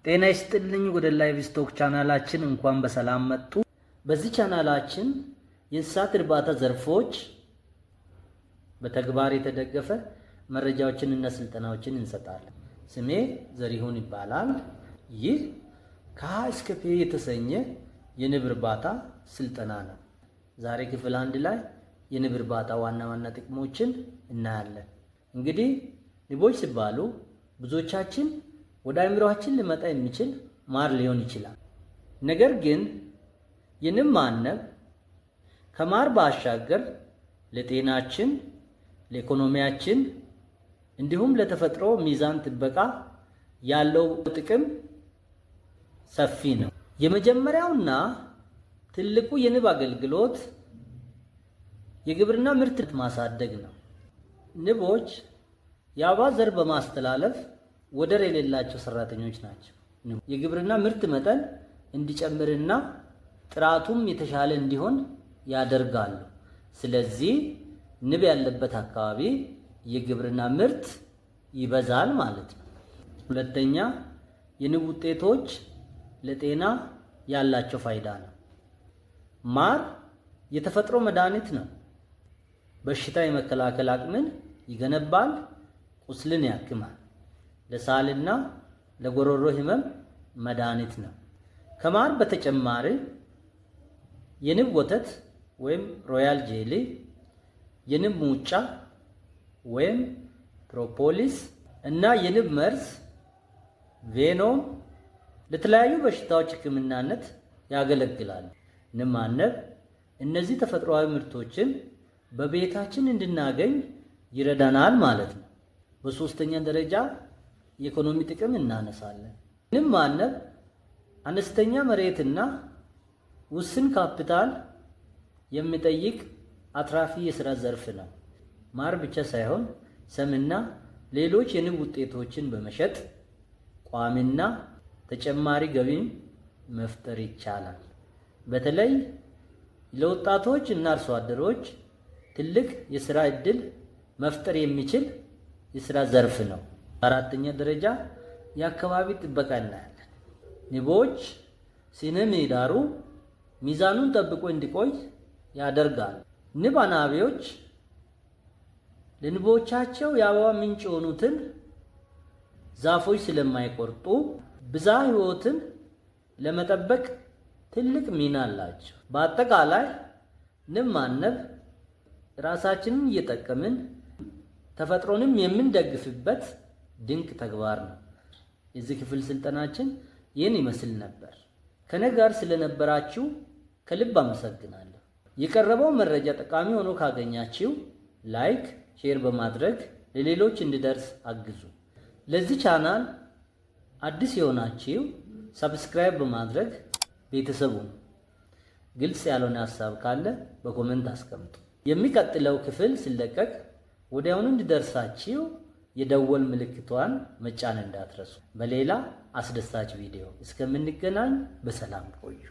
ጤና ይስጥልኝ ወደ ላይቭ ስቶክ ቻናላችን እንኳን በሰላም መጡ። በዚህ ቻናላችን የእንስሳት እርባታ ዘርፎች በተግባር የተደገፈ መረጃዎችን እና ስልጠናዎችን እንሰጣለን። ስሜ ዘሪሁን ይባላል። ይህ ከሀ እስከ ፐ የተሰኘ የንብ እርባታ ስልጠና ነው። ዛሬ ክፍል 1 ላይ የንብ እርባታ ዋና ዋና ጥቅሞችን እናያለን። እንግዲህ ንቦች ሲባሉ ብዙዎቻችን ወደ አእምሮአችን ሊመጣ የሚችል ማር ሊሆን ይችላል። ነገር ግን የንብ ማነብ ከማር ባሻገር ለጤናችን፣ ለኢኮኖሚያችን እንዲሁም ለተፈጥሮ ሚዛን ጥበቃ ያለው ጥቅም ሰፊ ነው። የመጀመሪያውና ትልቁ የንብ አገልግሎት የግብርና ምርት ማሳደግ ነው። ንቦች የአበባ ዘር በማስተላለፍ ወደር የሌላቸው ሰራተኞች ናቸው። የግብርና ምርት መጠን እንዲጨምርና ጥራቱም የተሻለ እንዲሆን ያደርጋሉ። ስለዚህ ንብ ያለበት አካባቢ የግብርና ምርት ይበዛል ማለት ነው። ሁለተኛ፣ የንብ ውጤቶች ለጤና ያላቸው ፋይዳ ነው። ማር የተፈጥሮ መድኃኒት ነው። በሽታ የመከላከል አቅምን ይገነባል፣ ቁስልን ያክማል። ለሳልና ለጎሮሮ ህመም መድኃኒት ነው። ከማር በተጨማሪ የንብ ወተት ወይም ሮያል ጄሊ፣ የንብ ሙጫ ወይም ፕሮፖሊስ እና የንብ መርዝ ቬኖም ለተለያዩ በሽታዎች ህክምናነት ያገለግላል። ንብ ማነብ እነዚህ ተፈጥሯዊ ምርቶችን በቤታችን እንድናገኝ ይረዳናል ማለት ነው። በሶስተኛ ደረጃ የኢኮኖሚ ጥቅም እናነሳለን። ንብ ማነብ አነስተኛ መሬትና ውስን ካፒታል የሚጠይቅ አትራፊ የሥራ ዘርፍ ነው። ማር ብቻ ሳይሆን ሰምና ሌሎች የንብ ውጤቶችን በመሸጥ ቋሚና ተጨማሪ ገቢን መፍጠር ይቻላል። በተለይ ለወጣቶች እና አርሶ አደሮች ትልቅ የሥራ ዕድል መፍጠር የሚችል የሥራ ዘርፍ ነው። በአራተኛ ደረጃ የአካባቢ ጥበቃ እናያለን። ንቦች ስነ ምህዳሩ ሚዛኑን ጠብቆ እንዲቆይ ያደርጋሉ። ንብ አናቢዎች ለንቦቻቸው የአበባ ምንጭ የሆኑትን ዛፎች ስለማይቆርጡ ብዝሃ ሕይወትን ለመጠበቅ ትልቅ ሚና አላቸው። በአጠቃላይ ንብ ማነብ ራሳችንን እየጠቀምን ተፈጥሮንም የምንደግፍበት ድንቅ ተግባር ነው። የዚህ ክፍል ስልጠናችን ይህን ይመስል ነበር። ከኔ ጋር ስለነበራችሁ ከልብ አመሰግናለሁ። የቀረበው መረጃ ጠቃሚ ሆኖ ካገኛችሁ ላይክ፣ ሼር በማድረግ ለሌሎች እንዲደርስ አግዙ። ለዚህ ቻናል አዲስ የሆናችሁ ሰብስክራይብ በማድረግ ቤተሰቡ ግልጽ ያልሆነ ሐሳብ ካለ በኮሜንት አስቀምጡ። የሚቀጥለው ክፍል ሲለቀቅ ወዲያውኑ እንዲደርሳችሁ የደወል ምልክቷን መጫን እንዳትረሱ። በሌላ አስደሳች ቪዲዮ እስከምንገናኝ በሰላም ቆዩ።